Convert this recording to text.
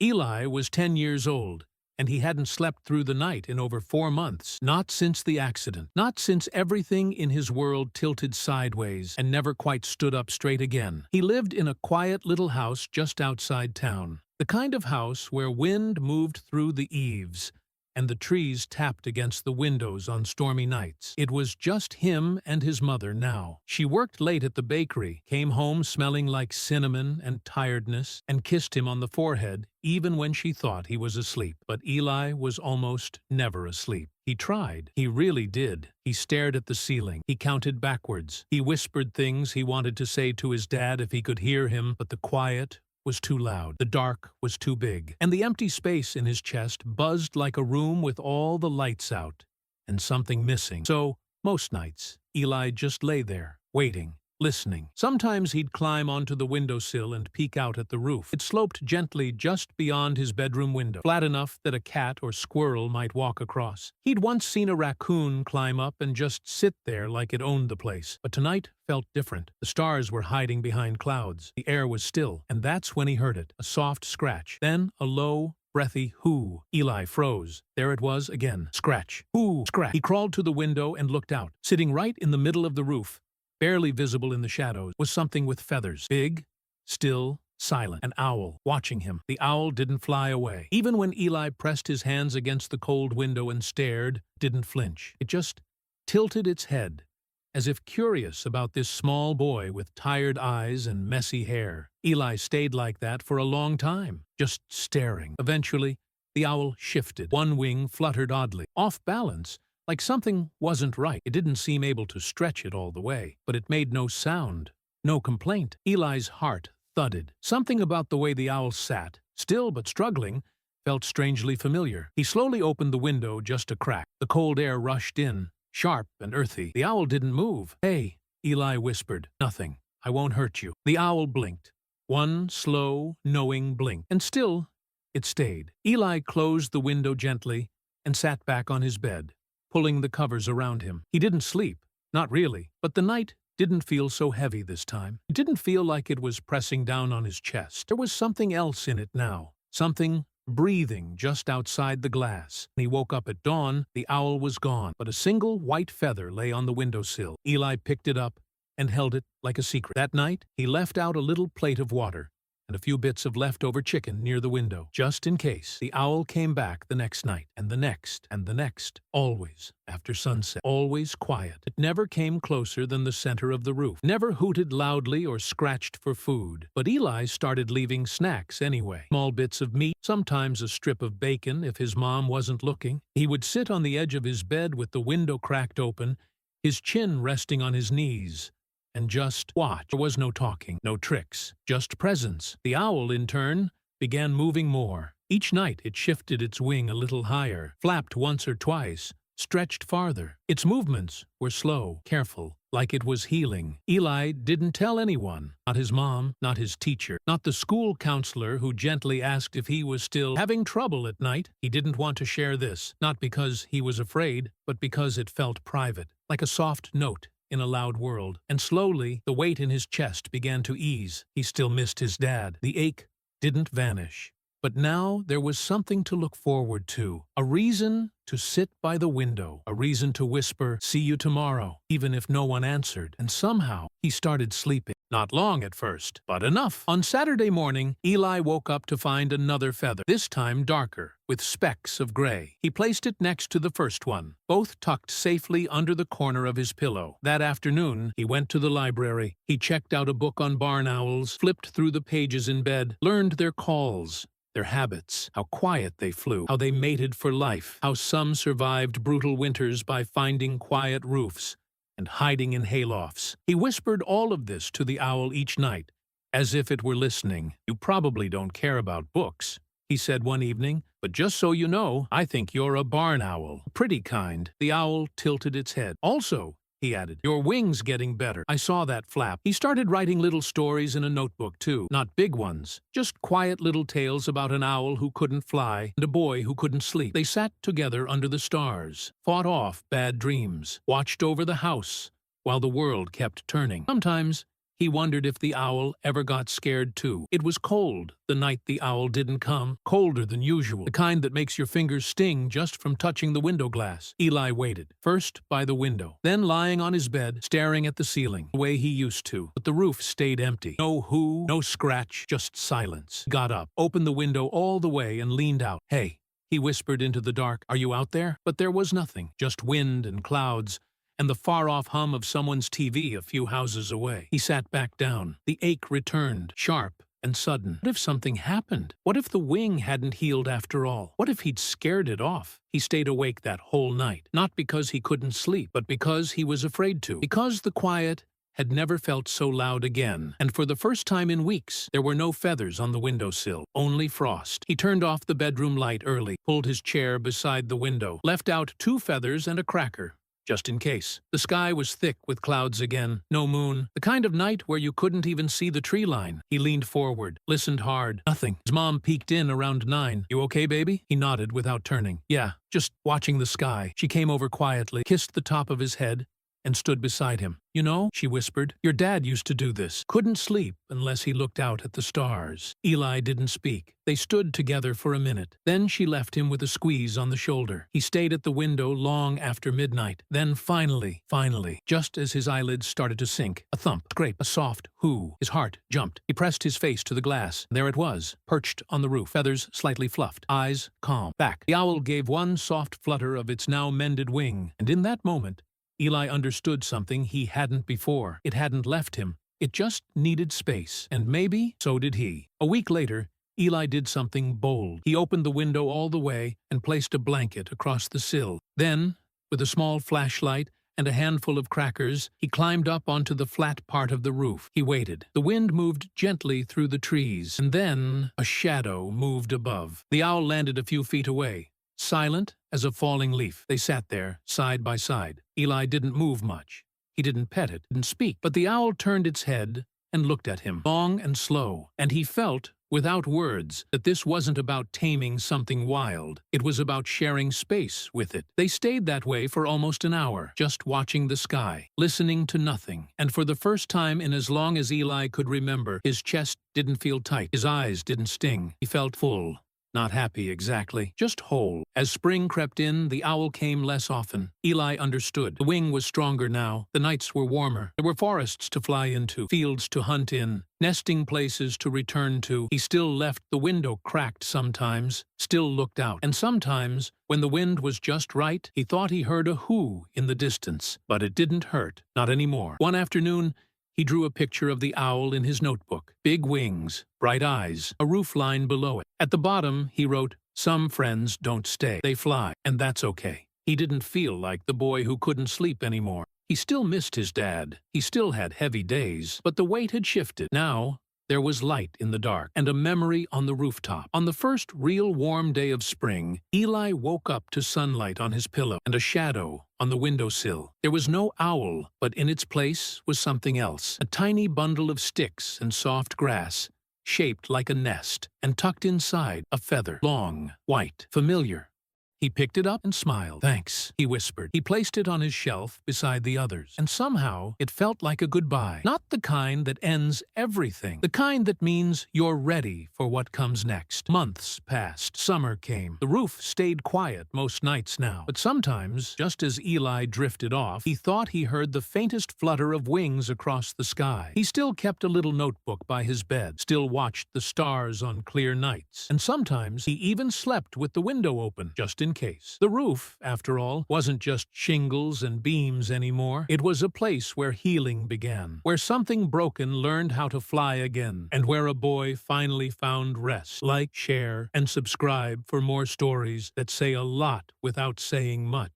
Eli was 10 years old, and he hadn't slept through the night in over 4 months. Not since the accident. Not since everything in his world tilted sideways and never quite stood up straight again. He lived in a quiet little house just outside town. The kind of house where wind moved through the eaves and the trees tapped against the windows on stormy nights. It was just him and his mother now. She worked late at the bakery, came home smelling like cinnamon and tiredness, and kissed him on the forehead even when she thought he was asleep. But Eli was almost never asleep. He tried. He really did. He stared at the ceiling. He counted backwards. He whispered things he wanted to say to his dad if he could hear him, but the quiet was too loud, the dark was too big, and the empty space in his chest buzzed like a room with all the lights out and something missing. So, most nights, Eli just lay there, waiting, listening. Sometimes he'd climb onto the windowsill and peek out at the roof. It sloped gently just beyond his bedroom window, flat enough that a cat or squirrel might walk across. He'd once seen a raccoon climb up and just sit there like it owned the place, but tonight felt different. The stars were hiding behind clouds. The air was still, and that's when he heard it, a soft scratch, then a low, breathy "hoo." Eli froze. There it was again. Scratch. Hoo. Scratch. He crawled to the window and looked out. Sitting right in the middle of the roof, barely visible in the shadows, was something with feathers. Big, still, silent. An owl, watching him. The owl didn't fly away. Even when Eli pressed his hands against the cold window and stared, didn't flinch. It just tilted its head, as if curious about this small boy with tired eyes and messy hair. Eli stayed like that for a long time, just staring. Eventually, the owl shifted. One wing fluttered oddly, off balance, like something wasn't right. It didn't seem able to stretch it all the way, but it made no sound, no complaint. Eli's heart thudded. Something about the way the owl sat, still but struggling, felt strangely familiar. He slowly opened the window just a crack. The cold air rushed in, sharp and earthy. The owl didn't move. "Hey," Eli whispered. "Nothing. I won't hurt you." The owl blinked. One slow, knowing blink. And still, it stayed. Eli closed the window gently and sat back on his bed, pulling the covers around him. He didn't sleep. Not really. But the night didn't feel so heavy this time. It didn't feel like it was pressing down on his chest. There was something else in it now. Something breathing just outside the glass. When he woke up at dawn, the owl was gone, but a single white feather lay on the windowsill. Eli picked it up and held it like a secret. That night, he left out a little plate of water and a few bits of leftover chicken near the window, just in case. The owl came back the next night, and the next, and the next, always after sunset, always quiet. It never came closer than the center of the roof, never hooted loudly or scratched for food. But Eli started leaving snacks anyway. Small bits of meat, sometimes a strip of bacon if his mom wasn't looking. He would sit on the edge of his bed with the window cracked open, his chin resting on his knees, and just watch. There was no talking, no tricks, just presence. The owl, in turn, began moving more. Each night it shifted its wing a little higher, flapped once or twice, stretched farther. Its movements were slow, careful, like it was healing. Eli didn't tell anyone, not his mom, not his teacher, not the school counselor who gently asked if he was still having trouble at night. He didn't want to share this, not because he was afraid, but because it felt private, like a soft note in a loud world. And slowly, the weight in his chest began to ease. He still missed his dad. The ache didn't vanish. But now there was something to look forward to, a reason to sit by the window, a reason to whisper, "See you tomorrow," even if no one answered. And somehow, he started sleeping. Not long at first, but enough. On Saturday morning, Eli woke up to find another feather, this time darker, with specks of gray. He placed it next to the first one, both tucked safely under the corner of his pillow. That afternoon, he went to the library. He checked out a book on barn owls, flipped through the pages in bed, learned their calls, their habits, how quiet they flew, how they mated for life, how some survived brutal winters by finding quiet roofs and hiding in haylofts. He whispered all of this to the owl each night, as if it were listening. "You probably don't care about books," he said one evening, "but just so you know, I think you're a barn owl. A pretty kind." The owl tilted its head. "Also," he added, "your wing's getting better. I saw that flap." He started writing little stories in a notebook, too. Not big ones, just quiet little tales about an owl who couldn't fly and a boy who couldn't sleep. They sat together under the stars, fought off bad dreams, watched over the house while the world kept turning. Sometimes He wondered if the owl ever got scared too. It was cold the night the owl didn't come, colder than usual, the kind that makes your fingers sting just from touching the window glass. Eli waited, first by the window, then lying on his bed, staring at the ceiling, the way he used to. But the roof stayed empty. No who, no scratch, just silence. He got up, opened the window all the way, and leaned out. "Hey," he whispered into the dark, "are you out there?" But there was nothing, just wind and clouds, and the far-off hum of someone's TV a few houses away. He sat back down. The ache returned, sharp and sudden. What if something happened? What if the wing hadn't healed after all? What if he'd scared it off? He stayed awake that whole night, not because he couldn't sleep, but because he was afraid to. Because the quiet had never felt so loud again, and for the first time in weeks, there were no feathers on the windowsill, only frost. He turned off the bedroom light early, pulled his chair beside the window, left out 2 feathers and a cracker, just in case. The sky was thick with clouds again, no moon, the kind of night where you couldn't even see the tree line. He leaned forward, listened hard. Nothing. His mom peeked in around 9. "You okay, baby?" He nodded without turning. "Yeah, just watching the sky." She came over quietly, kissed the top of his head, and stood beside him. "You know," she whispered, "your dad used to do this. Couldn't sleep unless he looked out at the stars." Eli didn't speak. They stood together for a minute. Then she left him with a squeeze on the shoulder. He stayed at the window long after midnight. Then finally, just as his eyelids started to sink, a thump, scrape, a soft whoo. His heart jumped. He pressed his face to the glass. There it was, perched on the roof, feathers slightly fluffed, eyes calm. Back. The owl gave one soft flutter of its now mended wing, and in that moment, Eli understood something he hadn't before. It hadn't left him. It just needed space. And maybe so did he. A week later, Eli did something bold. He opened the window all the way and placed a blanket across the sill. Then, with a small flashlight and a handful of crackers, he climbed up onto the flat part of the roof. He waited. The wind moved gently through the trees, and then a shadow moved above. The owl landed a few feet away, silent as a falling leaf. They sat there, side by side. Eli didn't move much. He didn't pet it, didn't speak. But the owl turned its head and looked at him, long and slow. And he felt, without words, that this wasn't about taming something wild. It was about sharing space with it. They stayed that way for almost an hour, just watching the sky, listening to nothing. And for the first time in as long as Eli could remember, his chest didn't feel tight. His eyes didn't sting. He felt full. Not happy exactly, just whole. As spring crept in, the owl came less often. Eli understood. The wing was stronger now. The nights were warmer. There were forests to fly into, fields to hunt in, nesting places to return to. He still left the window cracked sometimes, still looked out. And sometimes, when the wind was just right, he thought he heard a whoo in the distance. But it didn't hurt, not anymore. One afternoon, he drew a picture of the owl in his notebook. Big wings, bright eyes, a roof line below it. At the bottom, he wrote, "Some friends don't stay. They fly, and that's okay." He didn't feel like the boy who couldn't sleep anymore. He still missed his dad. He still had heavy days, but the weight had shifted. Now, there was light in the dark, and a memory on the rooftop. On the first real warm day of spring, Eli woke up to sunlight on his pillow and a shadow on the windowsill. There was no owl, but in its place was something else. A tiny bundle of sticks and soft grass, shaped like a nest, and tucked inside a feather. Long, white, familiar. He picked it up and smiled. "Thanks," he whispered. He placed it on his shelf beside the others, and somehow it felt like a goodbye. Not the kind that ends everything. The kind that means you're ready for what comes next. Months passed. Summer came. The roof stayed quiet most nights now, but sometimes, just as Eli drifted off, he thought he heard the faintest flutter of wings across the sky. He still kept a little notebook by his bed, still watched the stars on clear nights, and sometimes he even slept with the window open, just in case. The roof, after all, wasn't just shingles and beams anymore. It was a place where healing began, where something broken learned how to fly again, and where a boy finally found rest. Like, share, and subscribe for more stories that say a lot without saying much.